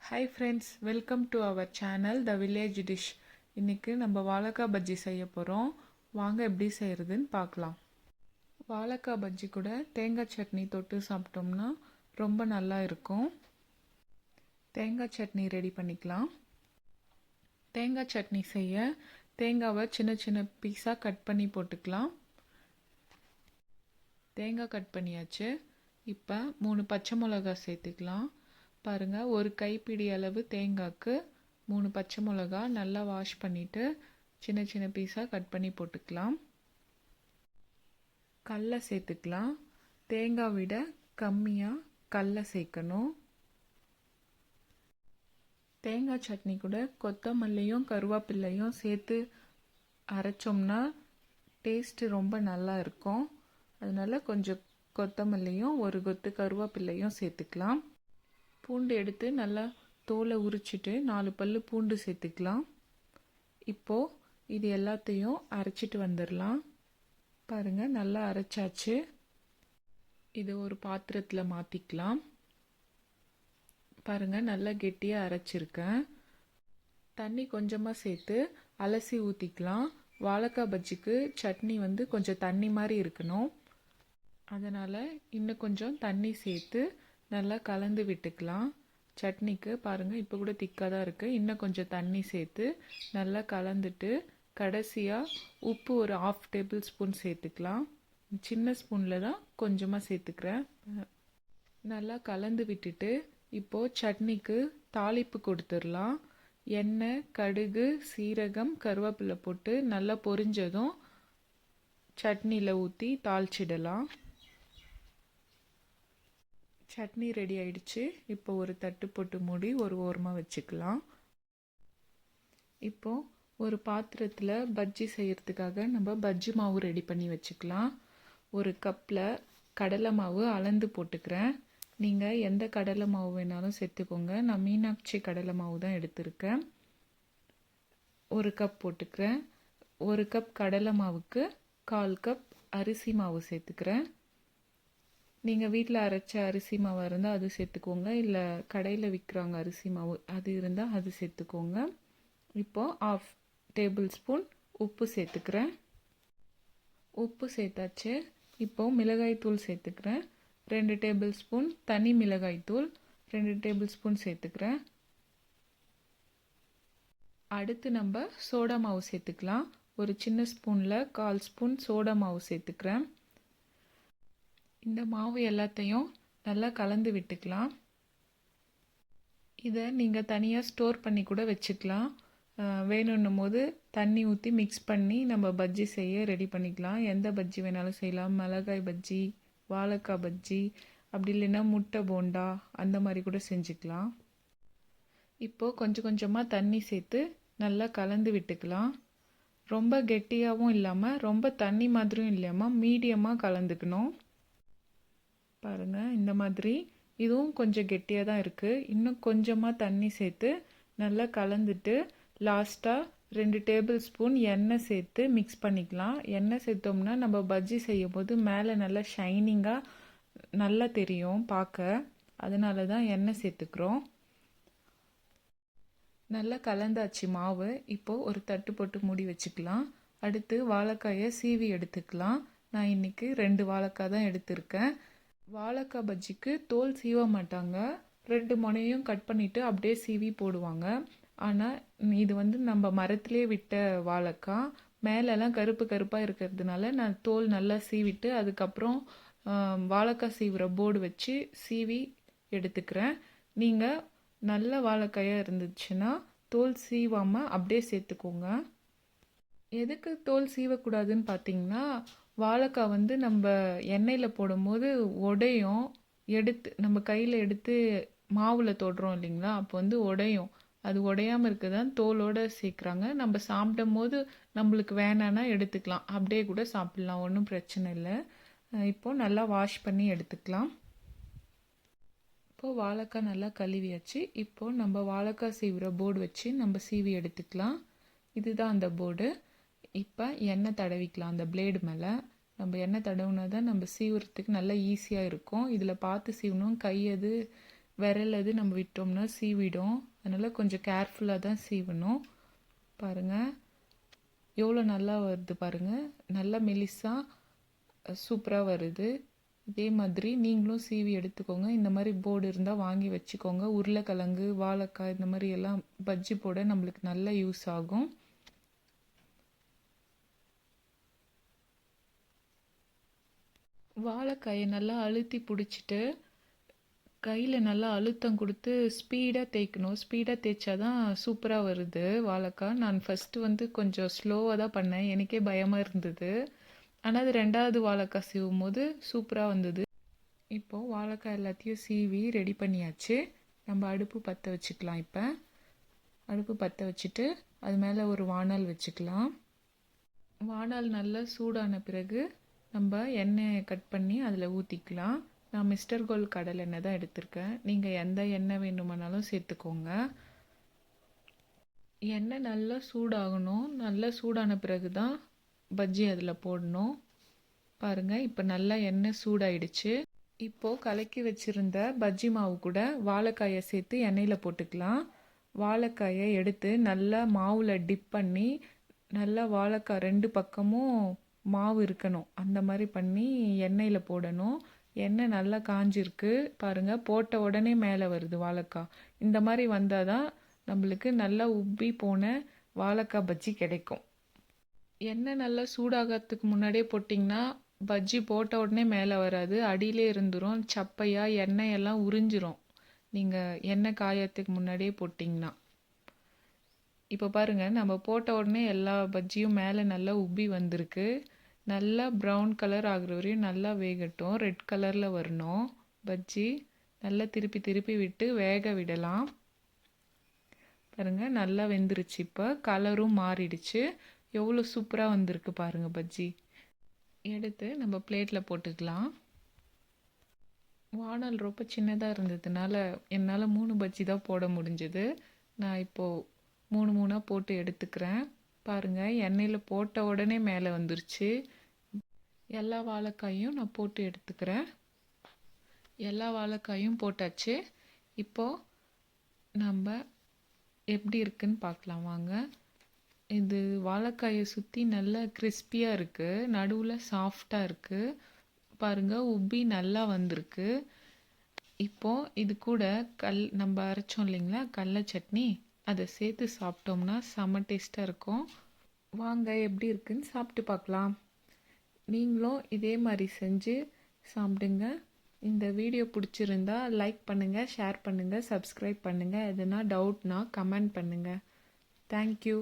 Hi friends, welcome to our channel the village dish. இன்றைக்கி நம்ம வாழைக்காய் பஜ்ஜி செய்ய போகிறோம். வாங்க எப்படி செய்கிறதுன்னு பார்க்கலாம். வாழைக்காய் பஜ்ஜி கூட தேங்காய் சட்னி தொட்டு சாப்பிட்டோம்னா ரொம்ப நல்லா இருக்கும். தேங்காய் சட்னி ரெடி பண்ணிக்கலாம். தேங்காய் சட்னி செய்ய தேங்காவை சின்ன சின்ன பீஸாக கட் பண்ணி போட்டுக்கலாம். தேங்காய் கட் பண்ணியாச்சு. இப்போ 3 பச்சை மிளகாய் சேர்த்துக்கலாம். பாருங்கள், ஒரு கைப்பிடி அளவு தேங்காய்க்கு 3 பச்சை மிளகா நல்லா வாஷ் பண்ணிவிட்டு சின்ன சின்ன பீஸாக கட் பண்ணி போட்டுக்கலாம். கடலை சேர்த்துக்கலாம். தேங்காய் விட கம்மியாக கடலை சேர்க்கணும். தேங்காய் சட்னி கூட கொத்தமல்லியும் கருவேப்பிலையும் சேர்த்து அரைச்சோம்னா டேஸ்ட்டு ரொம்ப நல்லா இருக்கும். அதனால் கொஞ்சம் கொத்தமல்லியும் ஒரு கொத்து கருவேப்பிலையும் சேர்த்துக்கலாம். பூண்டு எடுத்து நல்லா தோலை உரிச்சிட்டு 4 பல்லு பூண்டு சேர்த்துக்கலாம். இப்போது இது எல்லாத்தையும் அரைச்சிட்டு வந்துடலாம். பாருங்கள், நல்லா அரைச்சாச்சு. இது ஒரு பாத்திரத்தில் மாற்றிக்கலாம். பாருங்கள், நல்லா கெட்டியாக அரைச்சிருக்கேன். தண்ணி கொஞ்சமாக சேர்த்து அலசி ஊற்றிக்கலாம். வாழைக்காய் பஜ்ஜிக்கு சட்னி கொஞ்சம் தண்ணி மாதிரி இருக்கணும். அதனால் இன்னும் கொஞ்சம் தண்ணி சேர்த்து நல்லா கலந்து விட்டுக்கலாம். சட்னிக்கு பாருங்கள், இப்போ கூட திக்காக தான் இருக்குது. இன்னும் கொஞ்சம் தண்ணி சேர்த்து நல்லா கலந்துட்டு கடைசியாக உப்பு ஒரு 1/2 டேபிள் ஸ்பூன் சேர்த்துக்கலாம். சின்ன ஸ்பூனில் தான் கொஞ்சமாக சேர்த்துக்கிறேன். நல்லா கலந்து விட்டுட்டு இப்போது சட்னிக்கு தாளிப்பு கொடுத்துடலாம். எண்ணெய், கடுகு, சீரகம், கருவேப்பிலை போட்டு நல்லா பொரிஞ்சதும் சட்னியில் ஊற்றி தாளிச்சிடலாம். சட்னி ரெடி ஆயிடுச்சு. இப்போ ஒரு தட்டு போட்டு மூடி ஒரு ஓரமாக வச்சுக்கலாம். இப்போது ஒரு பாத்திரத்தில் பஜ்ஜி செய்கிறதுக்காக நம்ம பஜ்ஜி மாவு ரெடி பண்ணி வச்சுக்கலாம். ஒரு கப்பில் கடலை மாவு அளந்து போட்டுக்கிறேன். நீங்கள் எந்த கடலை மாவு வேணாலும் சேர்த்துக்கோங்க. நான் மீனாட்சி கடலை மாவு தான் எடுத்திருக்கேன். 1 கப் போட்டுக்கிறேன். 1 கப் கடலை மாவுக்கு 1/4 கப் அரிசி மாவு சேர்த்துக்கிறேன். நீங்கள் வீட்டில் அரைச்ச அரிசி மாவு இருந்தால் அது சேர்த்துக்கோங்க. இல்லை கடையில் விற்கிறாங்க அரிசி மாவு, அது இருந்தால் அது சேர்த்துக்கோங்க. இப்போது 1/2 டேபிள் ஸ்பூன் உப்பு சேர்த்துக்கிறேன். உப்பு சேர்த்தாச்சு. இப்போது மிளகாய்த்தூள் சேர்த்துக்கிறேன். 2 டேபிள் ஸ்பூன் தனி மிளகாய்த்தூள் 2 டேபிள் ஸ்பூன் சேர்த்துக்கிறேன். அடுத்து நம்ம சோடா மாவு சேர்த்துக்கலாம். ஒரு சின்ன ஸ்பூனில் 1/4 ஸ்பூன் சோடா மாவு சேர்த்துக்கிறேன். இந்த மாவு எல்லாத்தையும் நல்லா கலந்து விட்டுக்கலாம். இதை நீங்கள் தனியாக ஸ்டோர் பண்ணி கூட வச்சுக்கலாம். வேணுன்னும் போது தண்ணி ஊற்றி மிக்ஸ் பண்ணி நம்ம பஜ்ஜி செய்ய ரெடி பண்ணிக்கலாம். எந்த பஜ்ஜி வேணாலும் செய்யலாம். மிளகாய் பஜ்ஜி, வாழைக்காய் பஜ்ஜி, அப்படி இல்லைன்னா முட்டை போண்டா, அந்த மாதிரி கூட செஞ்சுக்கலாம். இப்போது கொஞ்சம் கொஞ்சமாக தண்ணி சேர்த்து நல்லா கலந்து விட்டுக்கலாம். ரொம்ப கெட்டியாகவும் இல்லாமல் ரொம்ப தண்ணி மாதிரியும் இல்லாமல் மீடியமாக கலந்துக்கணும். பாருங்கள், இந்த மாதிரி. இதுவும் கொஞ்சம் கெட்டியாக தான் இருக்குது. இன்னும் கொஞ்சமாக தண்ணி சேர்த்து நல்லா கலந்துட்டு லாஸ்ட்டாக 2 டேபிள் ஸ்பூன் எண்ணெய் சேர்த்து மிக்ஸ் பண்ணிக்கலாம். எண்ணெய் சேர்த்தோம்னா நம்ம பஜ்ஜி செய்யும் போது மேலே நல்லா ஷைனிங்காக நல்லா தெரியும் பார்க்க. அதனால தான் எண்ணெய் சேர்த்துக்கிறோம். நல்லா கலந்தாச்சு மாவு. இப்போது ஒரு தட்டு போட்டு மூடி வச்சுக்கலாம். அடுத்து வாழைக்காயை சீவி எடுத்துக்கலாம். நான் இன்றைக்கி 2 வாழைக்காய் தான் எடுத்திருக்கேன். வாழைக்காய் பஜ்ஜிக்கு தோல் சீவ மாட்டாங்க. 2 முனையும் கட் பண்ணிவிட்டு அப்படியே சீவி போடுவாங்க. ஆனால் இது நம்ம மரத்துலேயே விட்ட வாழைக்காய். மேலெல்லாம் கருப்பு கருப்பாக இருக்கிறதுனால நான் தோல் நல்லா சீவிட்டு அதுக்கப்புறம் வாழைக்காய் சீவுற போர்டு வச்சு சீவி எடுத்துக்கிறேன். நீங்கள் நல்ல வாழைக்காயாக இருந்துச்சுன்னா தோல் சீவாமல் அப்படியே சேர்த்துக்கோங்க. எதுக்கு தோல் சீவக்கூடாதுன்னு பார்த்தீங்கன்னா, வாழைக்காய் நம்ம எண்ணெயில் போடும்போது உடையும். எடுத்து நம்ம கையில் எடுத்து மாவில் தொடுறோம் இல்லைங்களா, அப்போ உடையும். அது உடையாமல் இருக்க தான் தோலோடு சேர்க்குறாங்க. நம்ம சாப்பிடும் போது நம்மளுக்கு வேணான்னா எடுத்துக்கலாம். அப்படியே கூட சாப்பிட்லாம், ஒன்றும் பிரச்சனை இல்லை. இப்போது நல்லா வாஷ் பண்ணி எடுத்துக்கலாம். இப்போது வாழைக்காய் நல்லா கழுவியாச்சு. இப்போது நம்ம வாழைக்காய் சீவுற போர்டு வச்சு நம்ம சீவி எடுத்துக்கலாம். இதுதான் அந்த போர்டு. இப்போ எண்ணெய் தடவிக்கலாம் அந்த பிளேடு மேலே. நம்ம எண்ணெய் தடவுனா தான் நம்ம சீவுறதுக்கு நல்லா ஈஸியாக இருக்கும். இதில் பார்த்து சீவணும். கை எது விரல் அது நம்ம விட்டோம்னா சீவிடும். அதனால் கொஞ்சம் கேர்ஃபுல்லாக தான் சீவணும். பாருங்கள் எவ்வளோ நல்லா வருது பாருங்கள், நல்லா மெலிசாக சூப்பராக வருது. இதே மாதிரி நீங்களும் சீவி எடுத்துக்கோங்க. இந்த மாதிரி போர்டு இருந்தால் வாங்கி வச்சுக்கோங்க. உருளைக்கிழங்கு, வாழைக்காய் இந்த மாதிரி எல்லாம் பஜ்ஜி போட நம்மளுக்கு நல்ல யூஸ் ஆகும். வாழைக்காயை நல்லா அழுத்தி பிடிச்சிட்டு கையில் நல்லா அழுத்தம் கொடுத்து ஸ்பீடாக தேய்க்கணும். ஸ்பீடாக தேய்ச்சா தான் சூப்பராக வருது வாழைக்காய். நான் ஃபஸ்ட்டு கொஞ்சம் ஸ்லோவாக தான் பண்ணேன், எனக்கே பயமாக இருந்தது. ஆனால் அது ரெண்டாவது வாழைக்காய் சீவும் போது சூப்பராக வந்தது. இப்போது வாழைக்காய் எல்லாத்தையும் சீவி ரெடி பண்ணியாச்சு. நம்ம அடுப்பு பற்ற வச்சுக்கலாம். இப்போ அடுப்பு பற்ற வச்சுட்டு அது மேலே ஒரு வாணல் வச்சுக்கலாம். வாணல் நல்லா சூடான பிறகு நம்ம எண்ணெயை கட் பண்ணி அதில் ஊற்றிக்கலாம். நான் மிஸ்டர் கோல்ட் கடலை எண்ணெய் தான் எடுத்திருக்கேன். நீங்கள் எந்த எண்ணெய் வேணுமானாலும் சேர்த்துக்கோங்க. எண்ணெய் நல்லா சூடாகணும். நல்லா சூடான பிறகு தான் பஜ்ஜி அதில் போடணும். பாருங்கள் இப்போ நல்லா எண்ணெய் சூடாயிடுச்சு. இப்போது கலக்கி வச்சுருந்த பஜ்ஜி மாவு கூட வாழைக்காயை சேர்த்து எண்ணெயில் போட்டுக்கலாம். வாழைக்காயை எடுத்து நல்லா மாவில் டிப் பண்ணி நல்லா வாழைக்காய் ரெண்டு பக்கமும் மாவு இருக்கணும், அந்த மாதிரி பண்ணி எண்ணெயில் போடணும். எண்ணெய் நல்லா காஞ்சிருக்கு பாருங்கள், போட்ட உடனே மேலே வருது வாழைக்காய். இந்த மாதிரி வந்தால் தான் நம்மளுக்கு நல்லா உப்பி போன வாழைக்காய் பஜ்ஜி கிடைக்கும். எண்ணெய் நல்லா சூடாகிறதுக்கு முன்னாடியே போட்டிங்கன்னா பஜ்ஜி போட்ட உடனே மேலே வராது, அடியிலே இருந்துரும். சப்பையாக எண்ணெயெல்லாம் உறிஞ்சிரும் நீங்கள் எண்ணெய் காயறதுக்கு முன்னாடியே போட்டிங்கன்னா. இப்போ பாருங்கள், நம்ம போட்ட உடனே எல்லா பஜ்ஜியும் மேலே நல்லா உப்பி வந்திருக்கு. நல்லா ப்ரௌன் கலர் ஆகிற வரையும் நல்லா வேகட்டும். ரெட் கலரில் வரணும் பஜ்ஜி. நல்லா திருப்பி திருப்பி விட்டு வேக விடலாம். பாருங்கள் நல்லா வெந்துருச்சு. இப்போ கலரும் மாறிடுச்சு. எவ்வளோ சூப்பராக வந்திருக்கு பாருங்கள் பஜ்ஜி. எடுத்து நம்ம பிளேட்டில் போட்டுக்கலாம். வானல் ரொம்ப சின்னதாக இருந்ததுனால என்னால் 3 பஜ்ஜி தான் போட முடிஞ்சது. நான் இப்போது 3 போட்டு எடுத்துக்கிறேன். பாருங்கள் எண்ணெயில் போட்ட உடனே மேலே வந்துருச்சு. எல்லா வாழைக்காயும் நான் போட்டு எடுத்துக்கிறேன். எல்லா வாழைக்காயும் போட்டாச்சு. இப்போது நம்ம எப்படி இருக்குன்னு பார்க்கலாம் வாங்க. இது வாழைக்காயை சுற்றி நல்லா கிறிஸ்பியாக இருக்குது, நடுவில் சாஃப்டாக இருக்குது. பாருங்கள் உப்பி நல்லா வந்திருக்கு. இப்போது இது கூட நம்ம அரைச்சோம் இல்லைங்களா கடலை சட்னி, அதை சேர்த்து சாப்பிட்டோம்னா செம்ம டேஸ்ட்டாக இருக்கும். வாங்க எப்படி இருக்குன்னு சாப்பிட்டு பார்க்கலாம். நீங்களும் இதே மாதிரி செஞ்சு சாப்பிடுங்க. இந்த வீடியோ பிடிச்சிருந்தா லைக் பண்ணுங்கள், ஷேர் பண்ணுங்கள், சப்ஸ்கிரைப் பண்ணுங்கள். எதுனா டவுட்னா கமெண்ட் பண்ணுங்கள். தேங்க்யூ.